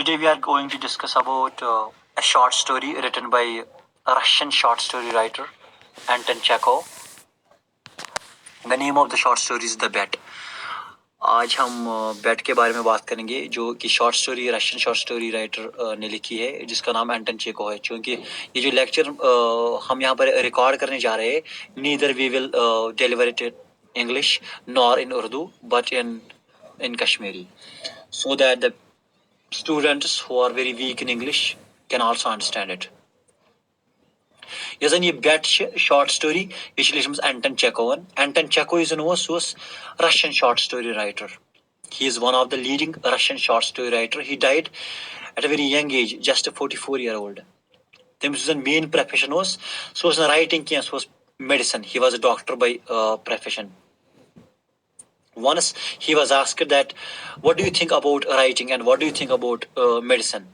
Today we are going to discuss about a short story written by a Russian short story writer Anton Chekhov. The name of the short story is The Bet. आज हम bat के बारे में बात करेंगे जो कि short story Russian short story writer ने लिखी है जिसका नाम एंटन चेको है। क्योंकि ये जो लेक्चर हम यहाँ पर रिकॉर्ड करने जा रहे हैं, neither we will deliver it in English nor in Urdu but in Kashmiri, so that the students who are very weak in English can also understand it. Yes, and ये bet short story ये लिखित Anton Chekhov. Anton Chekhov is a Russian short story writer. He is one of the leading Russian short story writer. He died at a very young age, just a 44-year-old. His main profession was writing, was medicine. He was a doctor by profession. Once he was asked that, what do you think about writing and what do you think about medicine?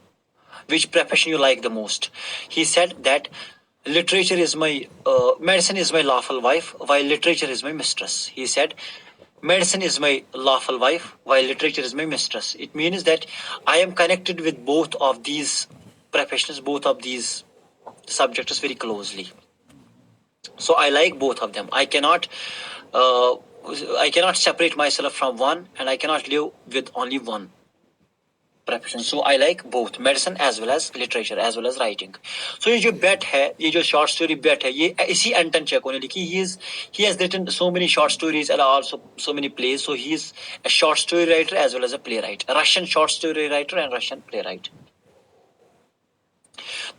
Which profession you like the most? He said that literature is my, medicine is my lawful wife, while literature is my mistress. He said, medicine is my lawful wife, while literature is my mistress. It means that I am connected with both of these professions, both of these subjects very closely. So I like both of them. I cannot separate myself from one, and I cannot live with only one profession. So I like both medicine as well as literature as well as writing. So ये जो bet है, ये जो short story bet है, ये इसी एंटन चेको ने लिखी. He has written so many short stories and also so many plays. So he is a short story writer as well as a playwright, a Russian short story writer and Russian playwright.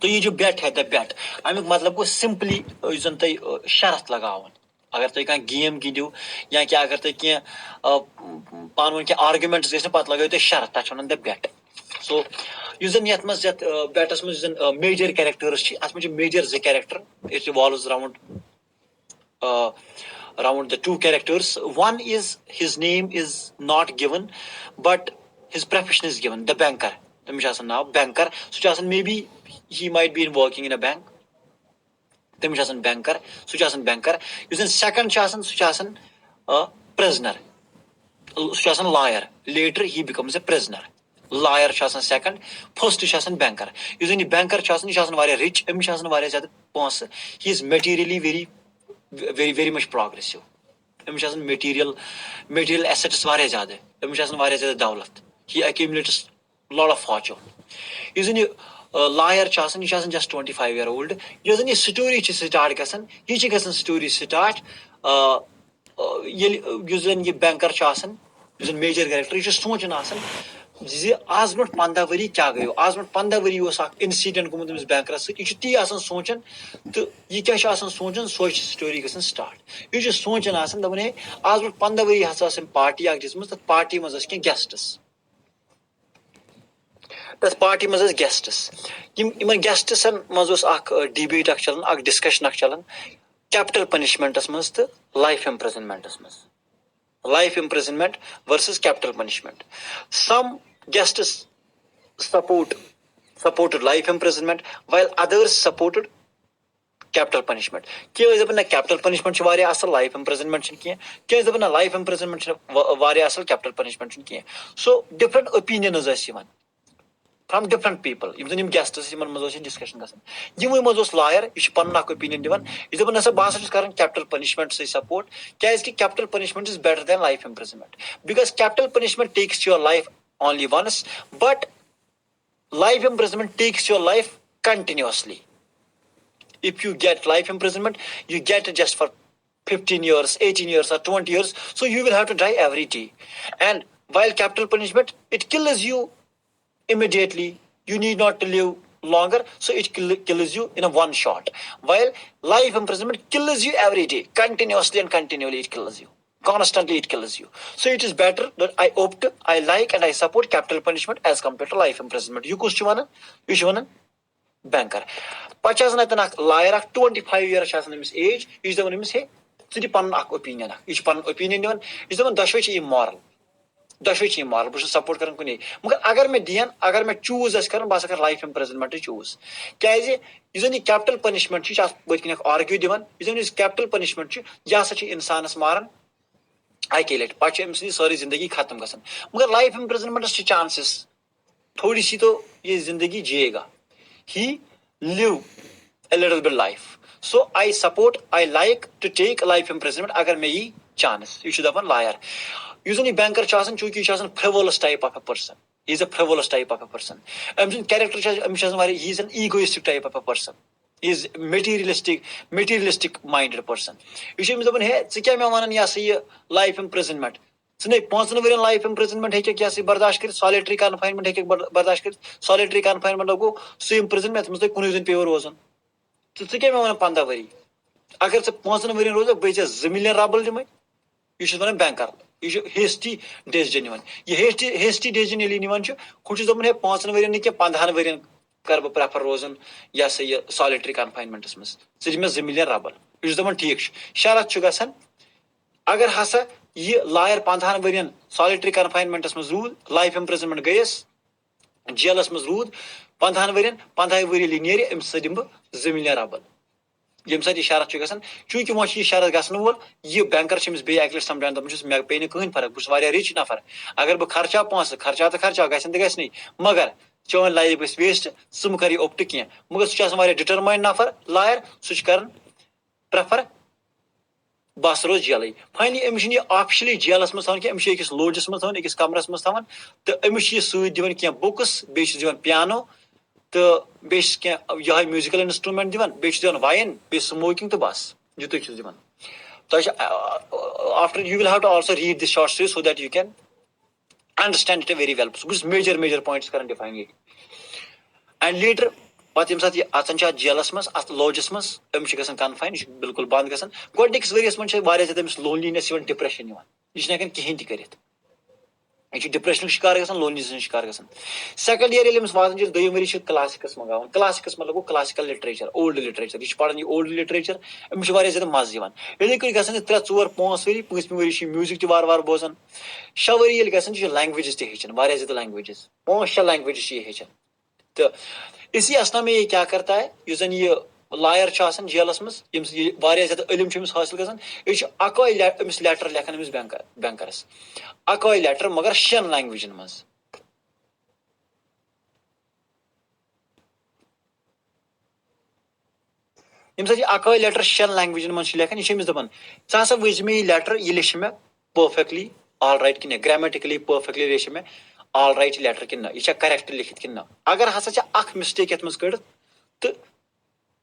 तो ये जो bet है, the bet, Amik मतलब को simply जन तय शर्त लगावन. अगर तुम कहीं गेम गिंदो या क्या अगर तुम क्या पान क्या आर्गुमेंट्स गए पत लगो तो शर्त तक वन द बेट. सो यूजन यत मज यत बेटस मज यूजन मेजर कैरेक्टर्स छी अस मज मेजर ज character it revolves around the two characters. One is his name is not given but his profession is given, the banker. तमिश आसन नाव banker. So आसन maybe he might be working in a bank. तमिश आसन banker. So आसन banker. Using second आसन so आसन a prisoner. So आसन lawyer. Later he becomes a prisoner. Lawyer आसन second. First आसन banker. Using banker आसन वारे rich. अमिश आसन वारे ज़्यादा पॉस. He is materially very much progressive. अमिश आसन material assets वारे ज़्यादा. अमिश आसन वारे ज़्यादा दौलत. He accumulates lot of fortune. Using lawyer आसन ये आसन just 25-year-old. Using ये story start गसन. ये गसन story start. ये using ये banker आसन. Using major character. ये सोचना आसन. जिसे आज ब्रॉट 15 वरी क्या गयो. आज ब्रॉट 15 वरी वो साक incident को मतलब इस banker से. ये ती आसन सोचन. तो ये क्या आसन सोचन सोच story गसन start. ये जो सोचना आसन दबने आज ब्रॉट 15 वरी हंसा आसन party आग जिसमें तो party में जैसे guests. तस पार्टी मज गेस्ट्स इमन गेस्ट्सन मज डिबेट चलान डिस्कशन चलान कैपिटल पनिशमेंटस मज तो लाइफ इम्प्रिजनमेंटस मज. Life imprisonment versus capital punishment. Some guests supported life imprisonment while others supported capital punishment. क्या दपन capital punishment छ वारिया असल life imprisonment छ किया. क्या दपन life imprisonment छ वारिया असल capital punishment छ किया. So different opinions आस यमन from different people. Yim guests yimon maz discussion gasan. Yim maz lawyer ish panna opinion divan. Is the nasa basa karan capital punishment say support. Kya is ki capital punishment is better than life imprisonment because capital punishment takes your life only once but life imprisonment takes your life continuously. If you get life imprisonment you get it just for 15 years 18 years or 20 years, so you will have to die every day. And while capital punishment it kills you immediately, you need not to live longer, so it kills you in a one shot. While life imprisonment kills you every day, continuously and continually it kills you. Constantly it kills you. So it is better that I opt, I like and I support capital punishment as compared to life imprisonment. You kushwana, you shwana banker. Pachas na tanak lawyer 25 years as his age, is the one him say, so pan opinion. Each pan opinion is the one dashwich immoral. दशविच immoral बस support करन कुनी मगर अगर मैं दियन अगर मैं choose अस करन बस अगर life imprisonment choose क्याजे इजन capital punishment छ बतकिन आर्ग्यू दिवन इजन इस कैपिटल पनिशमेंट छ या सच इंसानस मारन आई किल इट पाछ एमसी सारी जिंदगी खत्म गसन मगर लाइफ इम्प्रिजनमेंट छ चांसेस थोड़ी सी तो ये जिंदगी जिएगा. He live a little bit life. So I support, I like to take life imprisonment अगर मैं ये chance. You should have a liar. Usually banker चाहसन चूंकि ये चाहसन frivolous type of a person. He is a frivolous type of a person. Character चाहसन he is an egoistic type of a person. He is materialistic minded person. You should have है च क्या मैं वानन या से life imprisonment. नहीं 5 वर life imprisonment है क्या बर्दाश्त कर सॉलिटरी कन्फाइनमेंट है बर्दाश्त कर सॉलिटरी कन्फाइनमेंट गो सह इम्प्रिजनमेंट मे कुन दिन पे रोजान तो क्या मैं वन 15 वरी अगर 5 वर रोज बे 2 मिलियन रबल दिम यह वन बैंकर यह हेस्टी डिसीजन यह हेस्टी डिसीजन हूँ दोपन है 5 वर क्या 15 वर कर बह प्रेफर रोजन यह सा यह सॉलिटरी कन्फाइनमेंटस मज दी मे 2 मिलियन रबल यह दोपन ठीक शरत गसान अगर हसा यह लायर 15 वर सॉलिटरी कन्फाइनमेंटस मज रूद लाइफ इम्प्रिजनमेंट गयस जेलस मज रूद 15 वर 15 वर नीर अम्स दिम 2 मिलियन रबल ये सत शरत गसान चूंकि वह शरत गसन वोल यह बैंकर बे अक लट समझान दपान मे पे कहीं फर्क बस रिच नफर अगर बह खर्चा पोस खर्चा तो खर्चा गसन तो गई मगर चोन लाइफ गई वेस्ट सह कर ओप्ट कह मगर सह डिटरमाइंड नफर लायर सह प्रेफर बस रोज jail finally Amish officially jealous मज थी अमिस अकिस लोजस मज अकिस कमरस मज तो अमिस सत्यान कह बुक्स बे पियानो तो बेस यह म्यूजिकल इंस्ट्रूमेंट दिवान बेन वाइन बे स्मोकिंग तो बस युत दिवान तो after you will have to also read this short story so that you can understand it very well बस मेजर पॉइंट्स कर डिफाइन ये एंड लेटर पे ये सत अचान जेलस मज अत लोजस मज अमिस ग कन्फाइन यह बिल्कुल बंद ग गोडनिकस वरियस मज ज्यादा अमिस लोनलीनेस डिप्रेशन यह कहें तह करित यह डिप्रेशन शिकार ग लोनलीनेस शिकार ग सेकंड ईयर अमिस वातान दोम वरी क्लासिकस मंगान क्लासिकस मतलब गो क्लासिकल लिटरेचर ओल्ड लिटरेचर यह पढ़ान यह ओल्ड लिटरेचर अमिस ज्यादा मज ये गन 3 4 5 वरी 5 वरी म्यूजिक तह वार बोजान 6 वरी गन लैंग्वेजेस तह हेचान ज्यादा लैंग्वेजेस 5-6 लैंग्वेजेस ये हेचान तो इसी असना में ये क्या करता है यु जन ये लायर जेलस मज ज्यादा इलम हासिल गसान यह अमिस लेटर लेखन अमिस बैंकरस अकै लेटर मगर 6 लैंग्वेजन मज यम सत अकै लेटर 6 लैंग्वेजन मज लेखन यह अमिस दपान चा वज मे यह लेटर यह लिख मे परफेक्टली ऑल राइट कि ग्रामेटिकली परफेक्टली लिख मे ऑल राइट लेटर कि यह करेक्ट लिखित कि अगर हसा मिस्टेक ये कड़ तो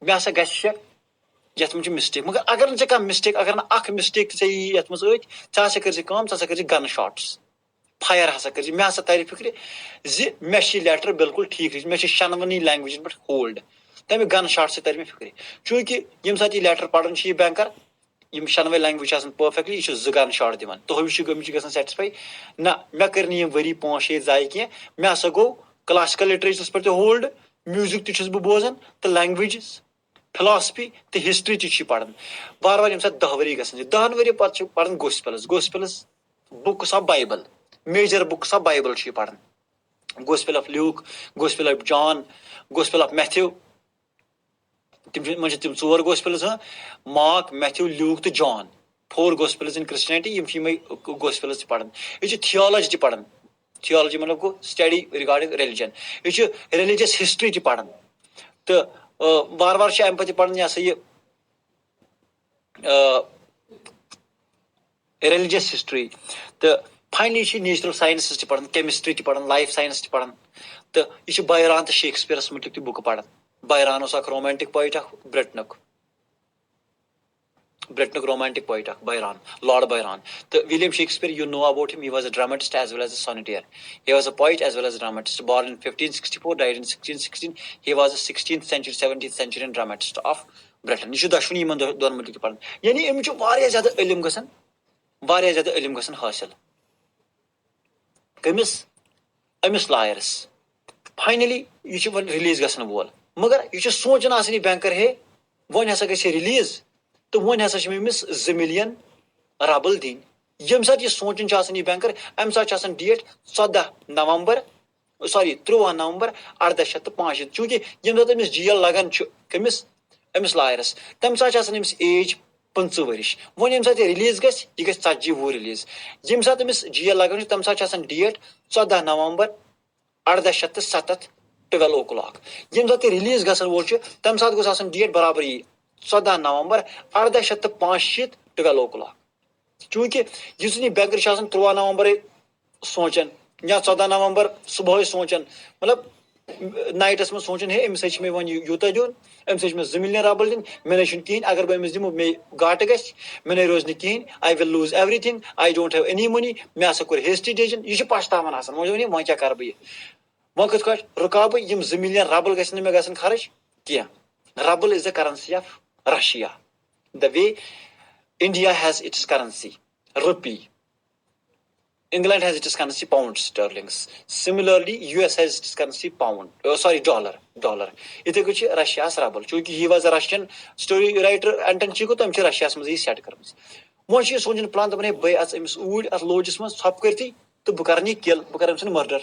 मे हसा गत मिस्टेक मगर अगर ना मिस्टेक अगर ना मिस्टेक ये कर गन शॉट्स फायर हसा कर मे हसा तर फिक्र मे लेटर बिल्कुल ठीक मे 6 लैंग्वेजन पे होल्ड तमें गन शॉट से तर मे फिक्र चूंकि यम सत यह लेटर पढ़ान यह बैंकर यम 6 लैंग्वेज परफेक्टली यह 2 गन शॉट दिवान तो अमिस ग सेटिस्फाई ना मे कर वरी 5-6 जाय कह मे हसा गो क्लासिकल लिटरेचरस पे होल्ड म्यूजिक तह बह बोजान तो लैंग्वेजेस फिलॉसफी तो हिस्ट्री तह पढ़ान बार बार यम 10 वरी ग 10 वरी पे पढ़ान gospels books of Bible major books of Bible पढ़ान gospel of Luke gospel of John gospel of Matthew तम 4 गोस्पेल्स मार्क मैथ्यू ल्यूक तो जॉन 4 गोस्पेल्स इन क्रिश्चियनिटी यम गोस्पेल्स पढ़ान यह थियोलॉजी पढ़ान थियोलॉजी मतलब गो स्टडी रिगार्डिंग रिलीजन यह रिलीजियस हिस्ट्री पढ़ान तो बार बार अम पे पढ़ान यह सा यह रिलीजियस हिस्ट्री तो फाइनली नेचुरल साइंस पढ़ान केमिस्ट्री पढ़ान लाइफ साइंस पढ़ान तो यह बैरान तो शेक्सपियरस मुतलिक बुक पढ़ान बैरान रोमांटिक पोइट ब्रिटनुक romantic poet Byron Lord Byron तो William Shakespeare you know about him, he was a dramatist as well as a sonneteer, he was a poet as well as a dramatist, born in 1564, died in 1616, he was a 16th century 17th century dramatist of Britain यह दशवनी इन दोन मुल्क पढ़ान यानी अमिस ज्यादा इलम गसन हासिल कमिस Amish लायरस finally यह release गसन वोल मगर यह सोचान आसान बैंकर है वन हसा ग रिलीज तो वन हसा अमिस 2 मिलियन रबल दिन यम सात यह सोचान यह बैंकर अम सात डेट 14 नवंबर 13 नवंबर 1805 चूंकि यम सात अमिस जेल लगान कमिस अमिस लायरस तम सात Amish as 15 Varish one M सात रिलीज गह 40 वो रिलीज यम सात अमिस जेल लगान तम सात डेट 14 नवंबर 1807 12 o'clock यम सात रिलीज गसन वोल तम सात गोस आसन डेट बराबर यी 14 नवंबर 1805 12 o'clock चूंकि युस नी बैंकर 13 नवंबर सोचन या 14 नवंबर सुबह सोचन मतलब नाइटस में सोचन है अमिस मे वन यूत दिन अमिस मे 2 मिलियन रबल दिन मे कहें अगर बह अमिस दिमो मे घाट ग मे रोज कहें I will lose everything I don't have any money मे हसा कोर हेस्टी डिसीजन यह पछतावान वो क्या कर बह वो कथ रुका बह 2 मिलियन रबल गसन मे गसन खर्च कह rouble is the currency of Russia the way India has its currency rupee England has its currency pound sterlings. Similarly, US has its currency pound. Dollar. Dollar. इतने कुछ रशिया रबल चूंकि he was a Russian story writer Anton Chekov तो हमसे Russia में ये set कर वो चीज सोचन प्लान तो बने बे अस अमिस ऊड अस लोजिस में सब करती तो बह कर किल बह कर अमिस मर्डर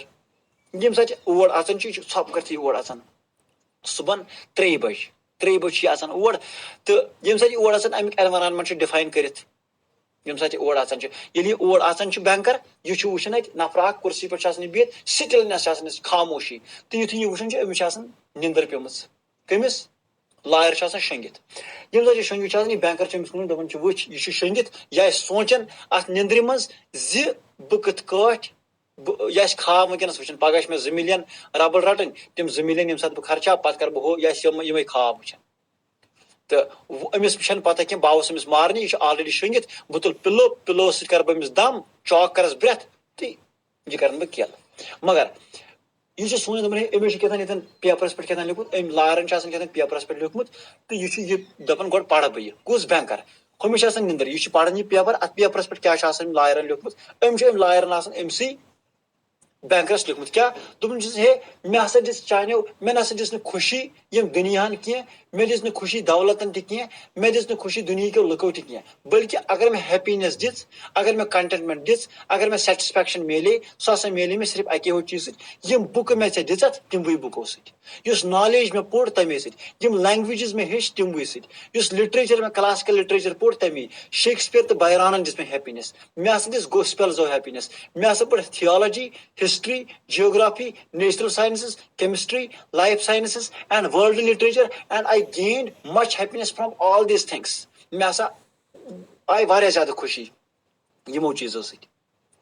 यम सच ओड आसन ची सब करती ओड आसन सुबह 3 बज आसन ओड तो यम सच ओड आसन अमिक एनवायरनमेंट डिफाइन करित यम साथ ओड आसान ये ओड आसान बैंकर यह वुचन नफर कुर्सी पे बिहत स्टिलनेस खामोशी तो युथ यह वुचन अमिस निंदर पेम कमिस लायर शंगित यम साथ शंगित यह बैंकर अमिस दपान वुच यह शंगित यह सोचन अत निंद्र मज बह कथ कट यह खाब वनकस वुचन पगह मे 2 मिलियन रबल रटन तम 2 मिलियन यम साथ बह खर्चा पत कर बह यह खाब वुचन तो अमिस पता कह बह अमिस मारने यह ऑलरेडी शंगित बह तुल पिलो सत कर अमिस दम चौक करस ब्रेथ तो यह कर बह किल मगर यह सोच अमिस कतन पेपरस पे कतन लिखुत अम लायरन कतन पेपरस पे लिखमुत तो यह दपान गो पढ़ बह कुस बैंकर हमिश निंदर यह पढ़ान यह पेपर अत पेपरस पे क्या लायरन लिखमुत अम लायरन अमसी बैंकरस लिखमुत क्या दोपन हे मे हसा दिस चानो मे ना दिस खुशी यम दुनिया कह मे दिस खुशी दौलतन तह मे दिस खुशी दुनिया के लुको तह बल्कि अगर मे हैप्पीनेस दिस अगर मे कंटेंटमेंट दिस अगर मे सेटिस्फैक्शन मिले सो हसा मिले मे सिर्फ अके हो चीज यम बुक मे ऐ दित तमवे बुको सस नॉलेज मे पोर तमे सम लैंग्वेजेस मे हेच तमवे सस लिटरेचर मे क्लासिकल लिटरेचर पोर तमे शेक्सपियर तो बैरानन दिस मे हैप्पीनेस मे हसा दिस गोस्पेल्स ऑफ हैप्पीनेस मे हसा पढ़ theology history, geography, natural sciences, chemistry, life sciences, and world literature, and I gained much happiness from all these things. मैं ऐसा आई वारिया ज़्यादा खुशी यमो चीज़ों से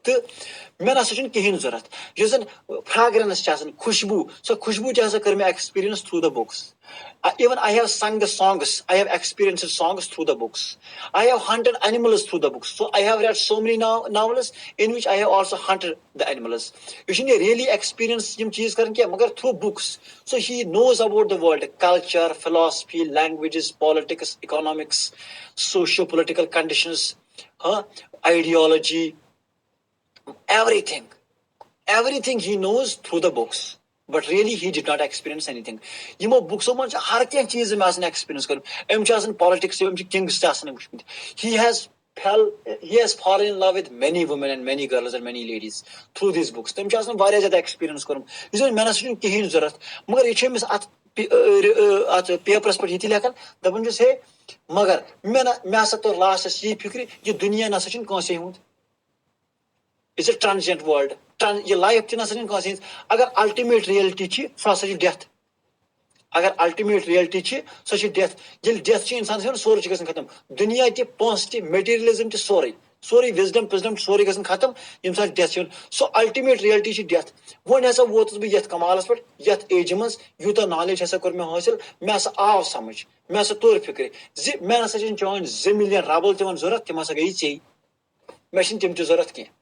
तो मे ना कहें जरूरत यह फ्रेग्रेंस खुशबू सो खुशबू कर मे experience through the books even I have sung the songs I have experienced songs through the books I have hunted animals through the books so I have read so many novels in which I have also hunted the animals you should really experience yim cheez karan kya magar through books so he knows about the world culture philosophy languages politics economics socio political conditions ideology everything he knows through the books but really he did not experience anything yimo books man har kya cheez me asne experience kar politics kings he has fallen in love with many women and many girls and many ladies through these books tem variya zyada experience karum is mena sun kehin zarat magar ye chemis at papers पर ये लेखन दपन हे मगर मे हसा तो लास्टस ये फिक्र ये दुनिया ना कंसे हुंद इट्स अ ट्रांजिएंट वर्ल्ड ये लाइफ ना कंसे अगर अल्टीमेट रियलिटी सो हसा डेथ अगर अल्टीमेट रियलिटी सो डेथ ये डेथ इंसान सोरे गन खत्म दुनिया तह पोस तह मेटीरियलिज्म तह सोरे विजडम पिजडम सोरे गन खत्म यम साथ डेथ सो अल्टीमेट रियलिटी डेथ वो हसा वोतुस बह ये कमालस पे ये एज मज यूत नॉलेज हसा कोर मे हासिल मे हसा आव समझ मे हसा तोर फिक्र मे ना चान 2 मिलियन रबल तिवन जरूरत तम हसा गई चे मे तम जरूरत कह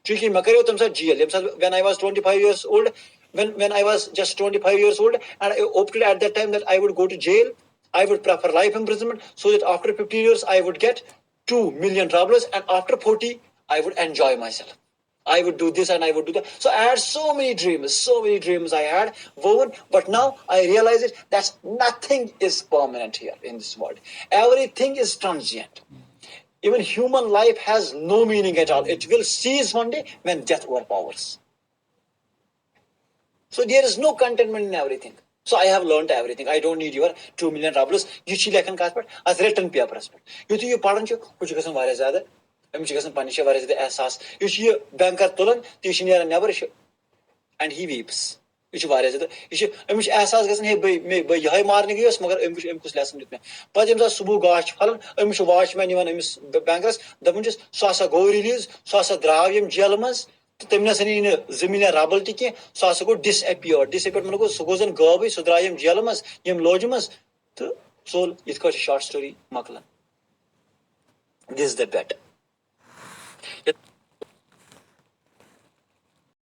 चूंकि मे करो तम jail when I was 25 years old when I was just 25 years old and I opted at that time that I would go to jail I would prefer life imprisonment so that after 50 years I would get 2 million rubles and after 40 I would enjoy myself I would do this and I would do that so I had so many dreams I had woven but now I realize it that nothing is permanent here in this world everything is transient even human life has no meaning at all. It will cease one day when death overpowers. So there is no contentment in everything. So I have learned everything. I don't need your 2 million rubles. You see लेखन काट पर as written papers पर. You ये पढ़न चो कुछ गसन वारे ज़्यादा. हम चीज़ गसन पानी से वारे ज़्यादा एहसास. You see बैंकर तुलन तीसरी यार नेबर एंड ही वीप्स यह वारिया ज्यादा अमिश एहसास गसन हे बे यह मारने गयस मगर अम कुछ लेसन दित मे पे यम सुबह गाश फलन अमिश वॉचमैन अमिस बैंकस दपन सह हसा गो रिलीज सह हसा द्राव यम जेल मज तो तम नसन यी जमीन रबल तह सह हसा गो डिसअपियर मन गो सह गो जन गबै सह द्राव यम जेल मज यम लोज मज तो सोल इत शॉर्ट स्टोरी मकलन दिस द बेट